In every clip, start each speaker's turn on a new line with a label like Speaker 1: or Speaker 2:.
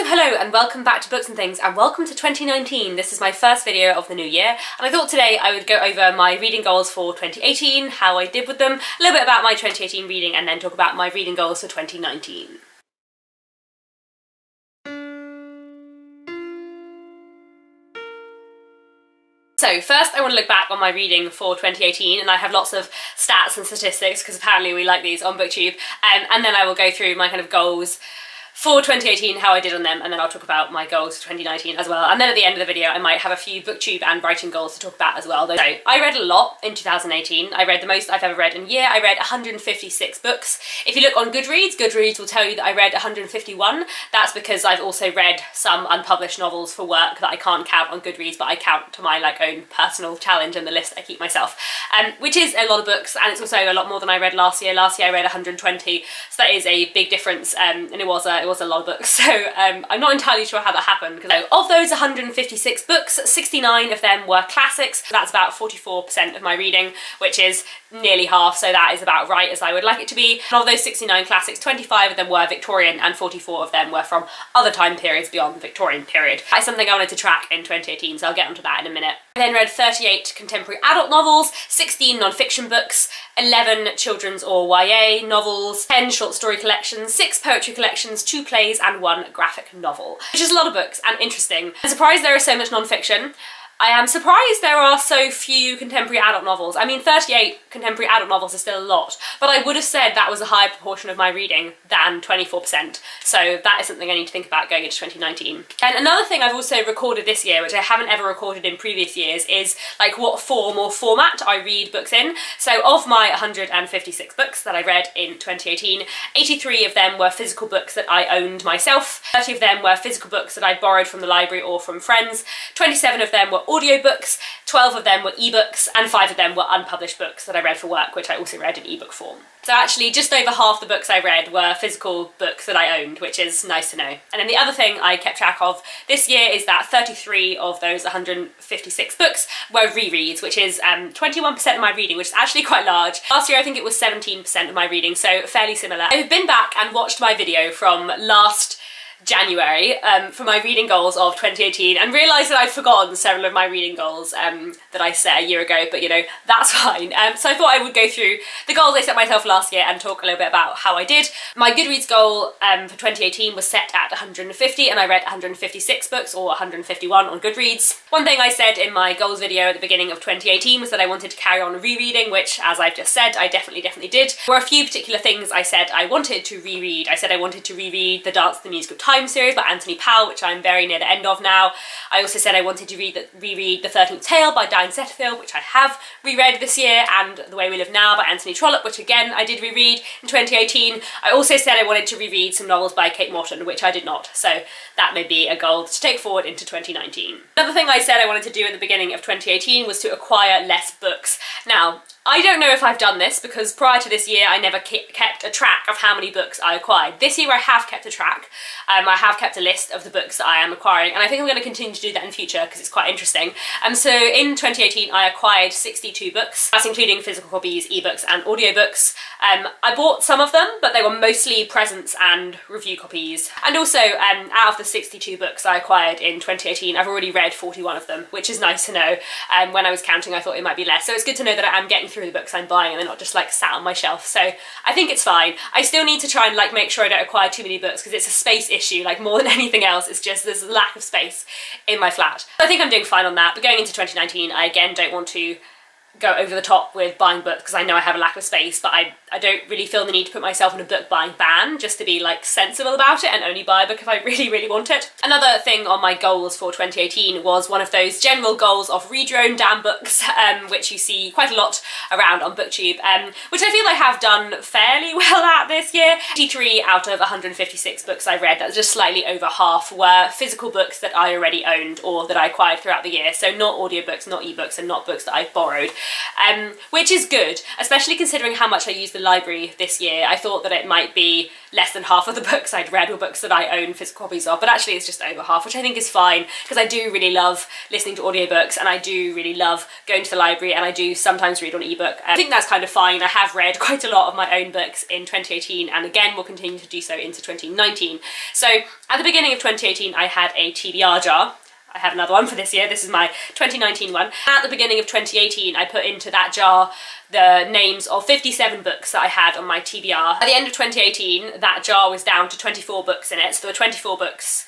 Speaker 1: Booktube, hello and welcome back to Books and Things, and welcome to 2019. This is my first video of the new year, and I thought today I would go over my reading goals for 2018, how I did with them, a little bit about my 2018 reading, and then talk about my reading goals for 2019. So first I want to look back on my reading for 2018, and I have lots of stats and statistics because apparently we like these on Booktube, and then I will go through my kind of goals for 2018, how I did on them, and then I'll talk about my goals for 2019 as well. And then at the end of the video I might have a few Booktube and writing goals to talk about as well. So I read a lot in 2018. I read the most I've ever read in a year. I read 156 books. If you look on Goodreads, Goodreads will tell you that I read 151. That's because I've also read some unpublished novels for work that I can't count on Goodreads, but I count to my own personal challenge and the list I keep myself, which is a lot of books, and it's also a lot more than I read last year. Last year I read 120, so that is a big difference, and it was a lot of books, so I'm not entirely sure how that happened. Because of those 156 books, 69 of them were classics. That's about 44% of my reading, which is nearly half, so that is about right as I would like it to be. And of those 69 classics, 25 of them were Victorian and 44 of them were from other time periods beyond the Victorian period. That's something I wanted to track in 2018, so I'll get onto that in a minute. I then read 38 contemporary adult novels, 16 non-fiction books, 11 children's or YA novels, 10 short story collections, 6 poetry collections, 2 plays and 1 graphic novel, which is a lot of books and interesting. I'm surprised there is so much non-fiction. I am surprised there are so few contemporary adult novels. I mean, 38 contemporary adult novels is still a lot, but I would have said that was a higher proportion of my reading than 24%, so that is something I need to think about going into 2019. And another thing I've also recorded this year, which I haven't ever recorded in previous years, is what form or format I read books in. So of my 156 books that I read in 2018, 83 of them were physical books that I owned myself, 30 of them were physical books that I'd borrowed from the library or from friends, 27 of them were audiobooks, 12 of them were ebooks, and 5 of them were unpublished books that I read for work, which I also read in ebook form. So actually just over half the books I read were physical books that I owned, which is nice to know. And then the other thing I kept track of this year is that 33 of those 156 books were rereads, which is 21% of my reading, which is actually quite large. Last year I think it was 17% of my reading, so fairly similar. I've been back and watched my video from last January for my reading goals of 2018 and realised that I'd forgotten several of my reading goals that I set a year ago, but you know, that's fine. So I thought I would go through the goals I set myself last year and talk a little bit about how I did. My Goodreads goal for 2018 was set at 150, and I read 156 books, or 151 on Goodreads. One thing I said in my goals video at the beginning of 2018 was that I wanted to carry on rereading, which, as I've just said, I definitely did. There were a few particular things I said I wanted to reread. I said I wanted to reread the Dance the Musical Time series by Anthony Powell, which I'm very near the end of now. I also said I wanted to reread The 13th Tale by Diane Setterfield, which I have reread this year, and The Way We Live Now by Anthony Trollope, which again I did reread in 2018. I also said I wanted to reread some novels by Kate Morton, which I did not, so that may be a goal to take forward into 2019. Another thing I said I wanted to do at the beginning of 2018 was to acquire less books. Now, I don't know if I've done this because prior to this year I never kept a track of how many books I acquired. This year I have kept a track. I have kept a list of the books that I am acquiring, and I think I'm going to continue to do that in future because it's quite interesting. So in 2018 I acquired 62 books. That's including physical copies, ebooks and audiobooks. I bought some of them, but they were mostly presents and review copies. And also out of the 62 books I acquired in 2018, I've already read 41 of them, which is nice to know. When I was counting I thought it might be less, so it's good to know that I am getting through the books I'm buying and they're not just sat on my shelf, so I think it's fine. I still need to try and make sure I don't acquire too many books because it's a space issue, more than anything else. It's just there's a lack of space in my flat. So I think I'm doing fine on that, but going into 2019 I again don't want to go over the top with buying books because I know I have a lack of space, but I don't really feel the need to put myself in a book buying ban, just to be sensible about it and only buy a book if I really want it. Another thing on my goals for 2018 was one of those general goals of read your own damn books, which you see quite a lot around on Booktube, which I feel I have done fairly well at this year. 83 out of 156 books I read, that's just slightly over half, were physical books that I already owned or that I acquired throughout the year, so not audiobooks, not ebooks, and not books that I've borrowed. which is good, especially considering how much I used the library this year. I thought that it might be less than half of the books I'd read were books that I own physical copies of, but actually it's just over half, which I think is fine, because I do really love listening to audiobooks, and I do really love going to the library, and I do sometimes read on ebook. I think that's kind of fine. I have read quite a lot of my own books in 2018, and again will continue to do so into 2019. So at the beginning of 2018 I had a TBR jar. I have another one for this year. This is my 2019 one. At the beginning of 2018, I put into that jar the names of 57 books that I had on my TBR. At the end of 2018, that jar was down to 24 books in it. So there were 24 books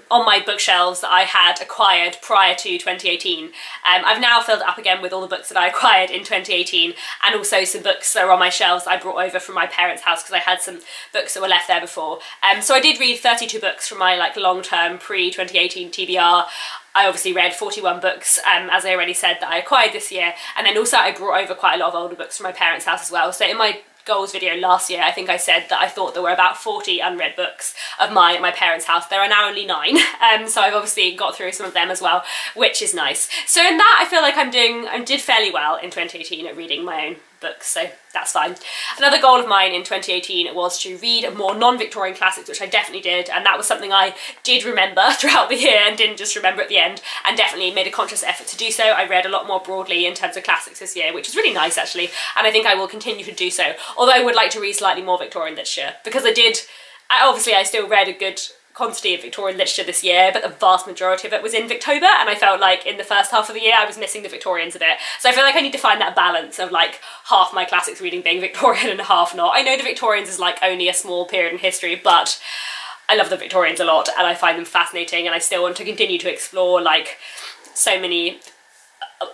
Speaker 1: on my bookshelves that I had acquired prior to 2018. I've now filled it up again with all the books that I acquired in 2018, and also some books that are on my shelves that I brought over from my parents' house because I had some books that were left there before. So I did read 32 books from my like long-term pre-2018 TBR. I obviously read 41 books, as I already said, that I acquired this year, and then also I brought over quite a lot of older books from my parents' house as well. So in my goals video last year, I think I said that I thought there were about 40 unread books of mine at my parents' house. There are now only 9, so I've obviously got through some of them as well, which is nice. So in that, I feel like I did fairly well in 2018 at reading my own books, so that's fine. Another goal of mine in 2018 was to read more non-Victorian classics, which I definitely did, and that was something I did remember throughout the year and didn't just remember at the end, and definitely made a conscious effort to do so. I read a lot more broadly in terms of classics this year, which is really nice actually, and I think I will continue to do so, although I would like to read slightly more Victorian literature, because I still read a good quantity of Victorian literature this year, but the vast majority of it was in Victober, and I felt like in the first half of the year I was missing the Victorians a bit. So I feel like I need to find that balance of like half my classics reading being Victorian and half not. I know the Victorians is like only a small period in history, but I love the Victorians a lot and I find them fascinating, and I still want to continue to explore like so many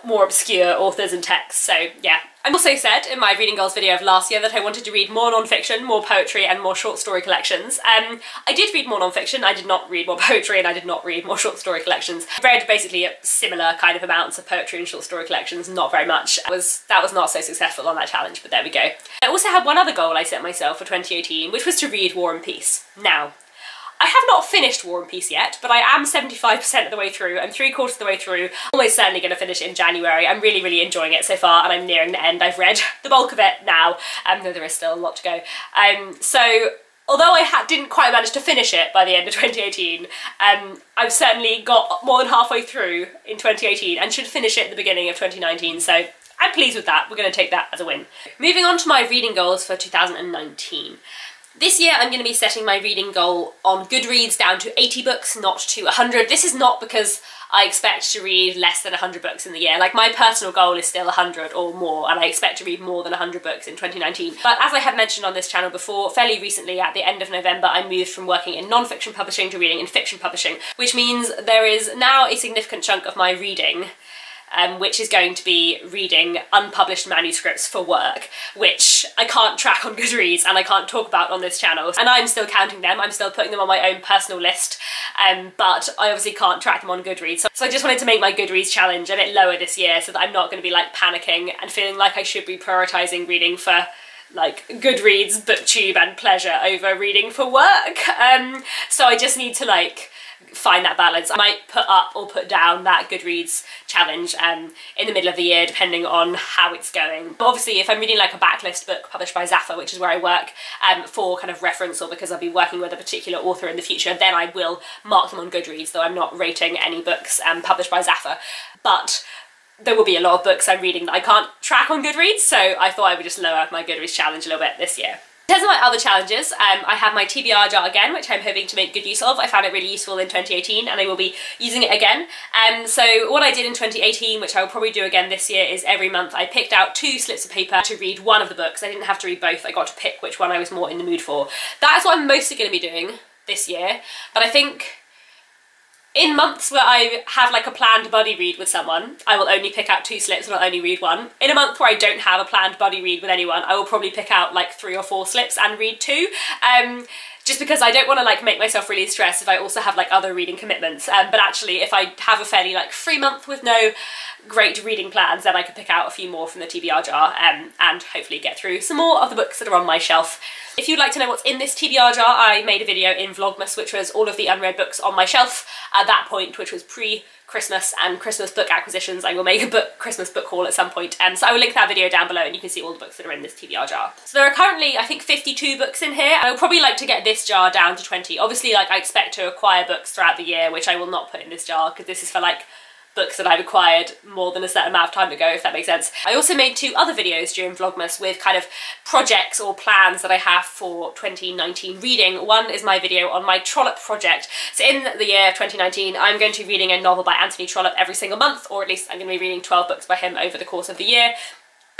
Speaker 1: more obscure authors and texts. So yeah. I also said in my reading goals video of last year that I wanted to read more non-fiction, more poetry and more short story collections. I did read more non-fiction, I did not read more poetry, and I did not read more short story collections. I read basically similar kind of amounts of poetry and short story collections, not very much. That was not so successful on that challenge, but there we go. I also had one other goal I set myself for 2018, which was to read War and Peace. Now, I have not finished War and Peace yet, but I am 75% of the way through. I'm 3/4 of the way through. Almost certainly going to finish it in January. I'm really, really enjoying it so far, and I'm nearing the end. I've read the bulk of it now, though there is still a lot to go. So although I didn't quite manage to finish it by the end of 2018, I've certainly got more than halfway through in 2018 and should finish it at the beginning of 2019. So I'm pleased with that. We're going to take that as a win. Moving on to my reading goals for 2019. This year I'm going to be setting my reading goal on Goodreads down to 80 books, not to 100. This is not because I expect to read less than 100 books in the year. Like, my personal goal is still 100 or more, and I expect to read more than 100 books in 2019. But as I have mentioned on this channel before, fairly recently at the end of November I moved from working in non-fiction publishing to reading in fiction publishing, which means there is now a significant chunk of my reading which is going to be reading unpublished manuscripts for work, which I can't track on Goodreads and I can't talk about on this channel. And I'm still counting them, I'm still putting them on my own personal list, but I obviously can't track them on Goodreads. So I just wanted to make my Goodreads challenge a bit lower this year so that I'm not going to be like panicking and feeling like I should be prioritising reading for like Goodreads, Booktube and pleasure over reading for work. So I just need to like find that balance. I might put up or put down that Goodreads challenge in the middle of the year depending on how it's going. But obviously if I'm reading like a backlist book published by Zaffa, which is where I work, for kind of reference or because I'll be working with a particular author in the future, then I will mark them on Goodreads, though I'm not rating any books published by Zaffa. But there will be a lot of books I'm reading that I can't track on Goodreads, so I thought I would just lower my Goodreads challenge a little bit this year. In terms of my other challenges, I have my TBR jar again, which I'm hoping to make good use of. I found it really useful in 2018 and I will be using it again. So what I did in 2018, which I will probably do again this year, is every month I picked out 2 slips of paper to read one of the books. I didn't have to read both, I got to pick which one I was more in the mood for. That is what I'm mostly going to be doing this year, but I think in months where I have like a planned buddy read with someone, I will only pick out 2 slips and I'll only read one. In a month where I don't have a planned buddy read with anyone, I will probably pick out like 3 or 4 slips and read 2. just because I don't want to like make myself really stressed if I also have like other reading commitments. But actually if I have a fairly like free month with no great reading plans, then I could pick out a few more from the TBR jar and hopefully get through some more of the books that are on my shelf. If you'd like to know what's in this TBR jar, I made a video in Vlogmas which was all of the unread books on my shelf at that point, which was pre-Christmas and Christmas book acquisitions. I will make a Christmas book haul at some point, so I will link that video down below and you can see all the books that are in this TBR jar. So there are currently, I think, 52 books in here. I would probably like to get this jar down to 20. Obviously, like, I expect to acquire books throughout the year, which I will not put in this jar because this is for like books that I've acquired more than a certain amount of time ago, if that makes sense. I also made 2 other videos during Vlogmas with kind of projects or plans that I have for 2019 reading. One is my video on my Trollope project. So in the year of 2019, I'm going to be reading a novel by Anthony Trollope every single month, or at least I'm going to be reading 12 books by him over the course of the year.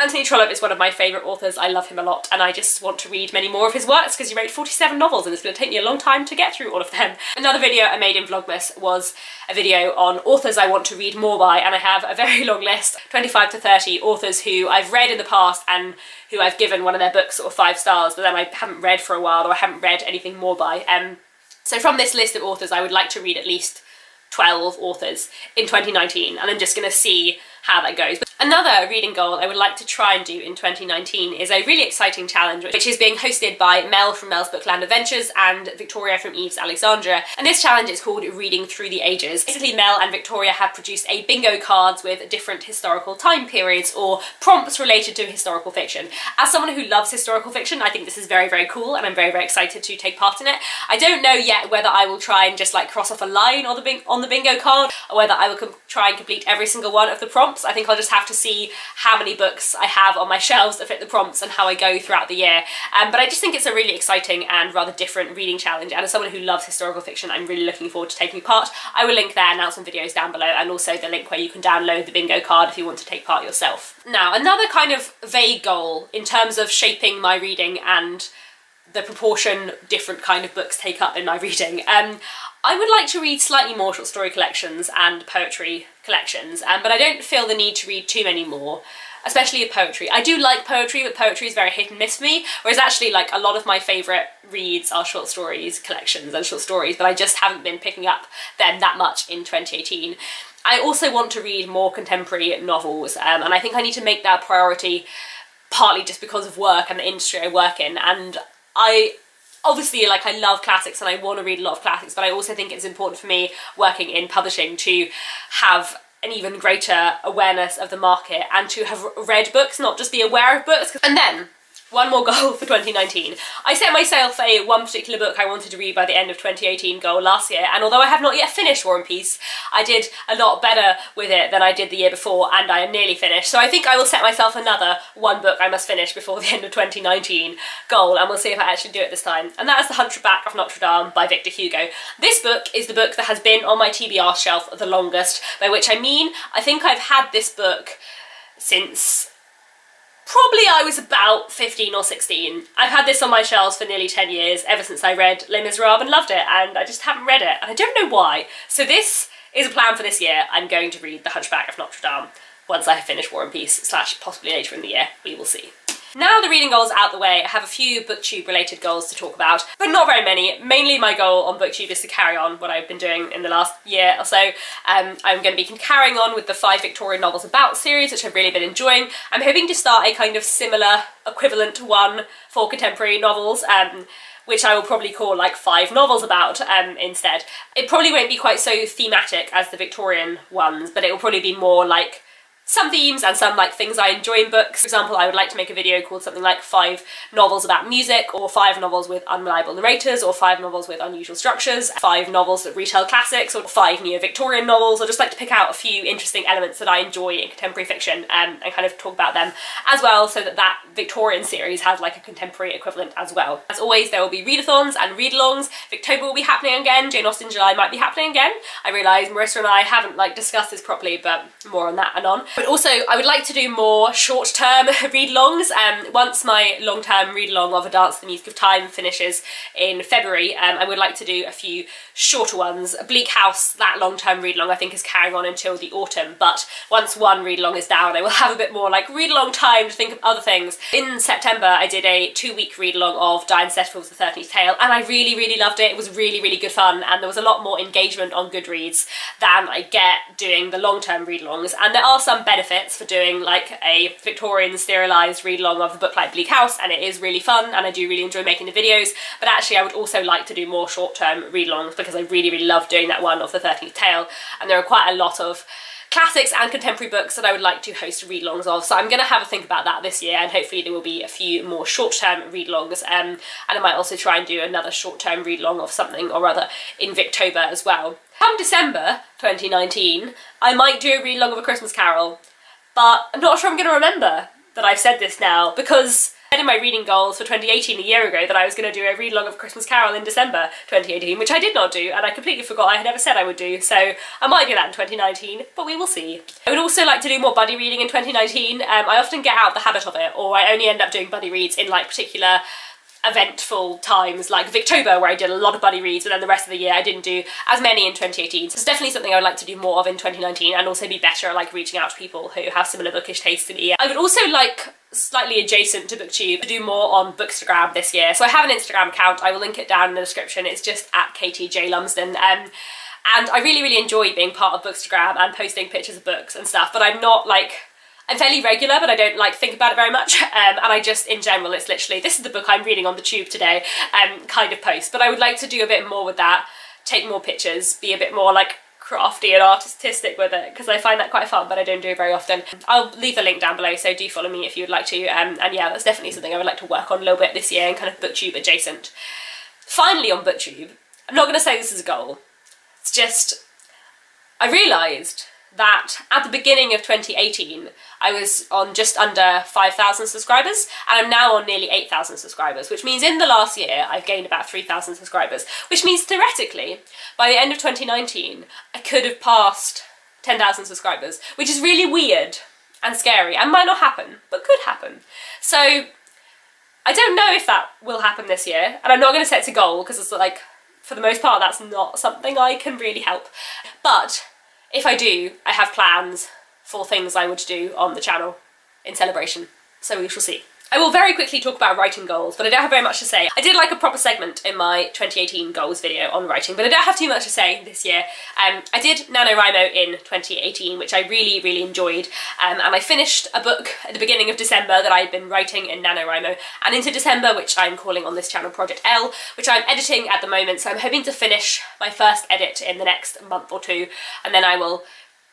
Speaker 1: Anthony Trollope is one of my favourite authors. I love him a lot and I just want to read many more of his works because he wrote 47 novels and it's going to take me a long time to get through all of them. Another video I made in Vlogmas was a video on authors I want to read more by, and I have a very long list, 25 to 30 authors who I've read in the past and who I've given one of their books sort of 5 stars but then I haven't read for a while or I haven't read anything more by. So from this list of authors I would like to read at least 12 authors in 2019 and I'm just going to see how that goes. But another reading goal I would like to try and do in 2019 is a really exciting challenge which is being hosted by Mel from Mel's Bookland Adventures and Victoria from Eve's Alexandria, and this challenge is called Reading Through the Ages. Basically Mel and Victoria have produced a bingo cards with different historical time periods or prompts related to historical fiction. As someone who loves historical fiction, I think this is very, very cool and I'm very, very excited to take part in it. I don't know yet whether I will try and just like cross off a line on the bingo card or whether I will try and complete every single one of the prompts. I think I'll just have to see how many books I have on my shelves that fit the prompts and how I go throughout the year. But I just think it's a really exciting and rather different reading challenge, and as someone who loves historical fiction, I'm really looking forward to taking part. I will link there and out some videos down below, and also the link where you can download the bingo card if you want to take part yourself. Now, another kind of vague goal in terms of shaping my reading and the proportion different kind of books take up in my reading. I would like to read slightly more short story collections and poetry collections, but I don't feel the need to read too many more, especially poetry. I do like poetry, but poetry is very hit and miss for me, whereas actually like a lot of my favourite reads are short stories collections and short stories, but I just haven't been picking up them that much in 2018. I also want to read more contemporary novels, and I think I need to make that a priority, partly just because of work and the industry I work in, and obviously, like, I love classics and I want to read a lot of classics, but I also think it's important for me working in publishing to have an even greater awareness of the market and to have read books, not just be aware of books. And then one more goal for 2019. I set myself a one particular book I wanted to read by the end of 2018 goal last year, and although I have not yet finished War and Peace, I did a lot better with it than I did the year before, and I am nearly finished. So I think I will set myself another one book I must finish before the end of 2019 goal, and we'll see if I actually do it this time. And that is The Hunchback of Notre Dame by Victor Hugo. This book is the book that has been on my TBR shelf the longest, by which I mean I think I've had this book since probably I was about 15 or 16. I've had this on my shelves for nearly 10 years, ever since I read Les Miserables and loved it, and I just haven't read it, and I don't know why. So this is a plan for this year. I'm going to read The Hunchback of Notre Dame once I have finished War and Peace, / possibly later in the year. We will see. Now the reading goals out the way, I have a few Booktube related goals to talk about, but not very many. Mainly my goal on Booktube is to carry on what I've been doing in the last year or so. I'm going to be carrying on with the 5 Victorian Novels About series, which I've really been enjoying. I'm hoping to start a kind of similar equivalent one for contemporary novels, which I will probably call like 5 Novels About instead. It probably won't be quite so thematic as the Victorian ones, but it will probably be more like some themes and some like things I enjoy in books. For example, I would like to make a video called something like 5 novels about music, or 5 novels with unreliable narrators, or 5 novels with unusual structures, 5 novels that retell classics, or 5 neo-Victorian novels. I'd just like to pick out a few interesting elements that I enjoy in contemporary fiction and kind of talk about them as well, so that that Victorian series has like a contemporary equivalent as well. As always, there will be readathons and read-alongs. Victober will be happening again, Jane Austen July might be happening again. I realise Marissa and I haven't like discussed this properly, but more on that anon. But also I would like to do more short-term read-alongs. Once my long-term read-along of A Dance to the Music of Time finishes in February, I would like to do a few shorter ones. Bleak House, that long-term read-along, I think is carrying on until the autumn, but once one read-along is down, I will have a bit more like read-along time to think of other things. In September, I did a 2-week read-along of Diane Settlefield's The 13th Tale, and I really, really loved it. It was really, really good fun, and there was a lot more engagement on Goodreads than I get doing the long-term read-alongs, and there are some benefits for doing like a Victorian serialised read-along of a book like Bleak House, and it is really fun, and I do really enjoy making the videos, but actually I would also like to do more short-term read-alongs because I really, really love doing that one of The 13th Tale, and there are quite a lot of classics and contemporary books that I would like to host read-alongs of, so I'm going to have a think about that this year, and hopefully there will be a few more short-term read-alongs, and I might also try and do another short-term read-along of something or other in Victober as well. Come December 2019, I might do a read-along of A Christmas Carol, but I'm not sure I'm going to remember that I've said this now, because I had in my reading goals for 2018 a year ago that I was going to do a read-along of A Christmas Carol in December 2018, which I did not do, and I completely forgot I had ever said I would do, so I might do that in 2019, but we will see. I would also like to do more buddy reading in 2019. I often get out of the habit of it, or I only end up doing buddy reads in like particular eventful times, like Victober, where I did a lot of buddy reads, and then the rest of the year I didn't do as many in 2018. So it's definitely something I would like to do more of in 2019, and also be better at like reaching out to people who have similar bookish tastes to me. I would also like, slightly adjacent to Booktube, to do more on Bookstagram this year. So I have an Instagram account, I will link it down in the description, it's just at @KTJLumsden. And I really, really enjoy being part of Bookstagram and posting pictures of books and stuff, but I'm not like, I'm fairly regular, but I don't like think about it very much, and I just, in general, it's literally, this is the book I'm reading on the tube today, kind of post. But I would like to do a bit more with that, take more pictures, be a bit more like crafty and artistic with it, because I find that quite fun, but I don't do it very often. I'll leave the link down below, so do follow me if you would like to, and yeah, that's definitely something I would like to work on a little bit this year, and kind of Booktube adjacent. Finally on Booktube, I'm not going to say this is a goal, it's just, I realised that at the beginning of 2018 I was on just under 5,000 subscribers, and I'm now on nearly 8,000 subscribers, which means in the last year I've gained about 3,000 subscribers, which means theoretically by the end of 2019 I could have passed 10,000 subscribers, which is really weird and scary and might not happen, but could happen. So I don't know if that will happen this year, and I'm not going to set it a goal because it's like, for the most part, that's not something I can really help. But if I do, I have plans for things I would do on the channel in celebration, so we shall see. I will very quickly talk about writing goals, but I don't have very much to say. I did like a proper segment in my 2018 goals video on writing, but I don't have too much to say this year. I did NaNoWriMo in 2018, which I really, really enjoyed, and I finished a book at the beginning of December that I had been writing in NaNoWriMo, and into December, which I'm calling on this channel Project L, which I'm editing at the moment, so I'm hoping to finish my first edit in the next month or two, and then I will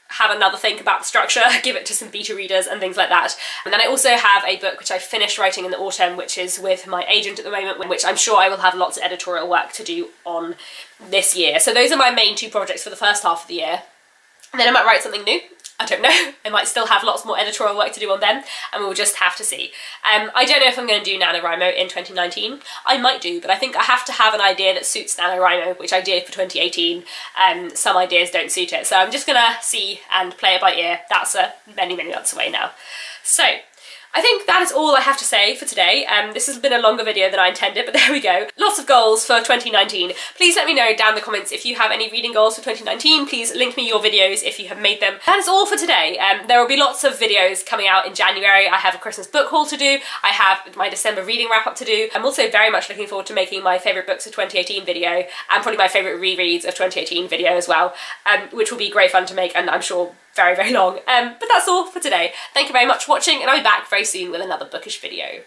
Speaker 1: have another think about the structure, give it to some beta readers and things like that. And then I also have a book which I finished writing in the autumn, which is with my agent at the moment, which I'm sure I will have lots of editorial work to do on this year. So those are my main two projects for the first half of the year. And then I might write something new. I don't know. I might still have lots more editorial work to do on them, and we'll just have to see. I don't know if I'm going to do NaNoWriMo in 2019. I might do, but I think I have to have an idea that suits NaNoWriMo, which I did for 2018. Some ideas don't suit it, so I'm just going to see and play it by ear. That's many, many months away now. So I think that is all I have to say for today. This has been a longer video than I intended, but there we go. Lots of goals for 2019. Please let me know down in the comments if you have any reading goals for 2019. Please link me your videos if you have made them. That is all for today. There will be lots of videos coming out in January. I have a Christmas book haul to do. I have my December reading wrap up to do. I'm also very much looking forward to making my favourite books of 2018 video, and probably my favourite rereads of 2018 video as well, which will be great fun to make, and I'm sure very, very long. But that's all for today. Thank you very much for watching, and I'll be back very soon with another bookish video.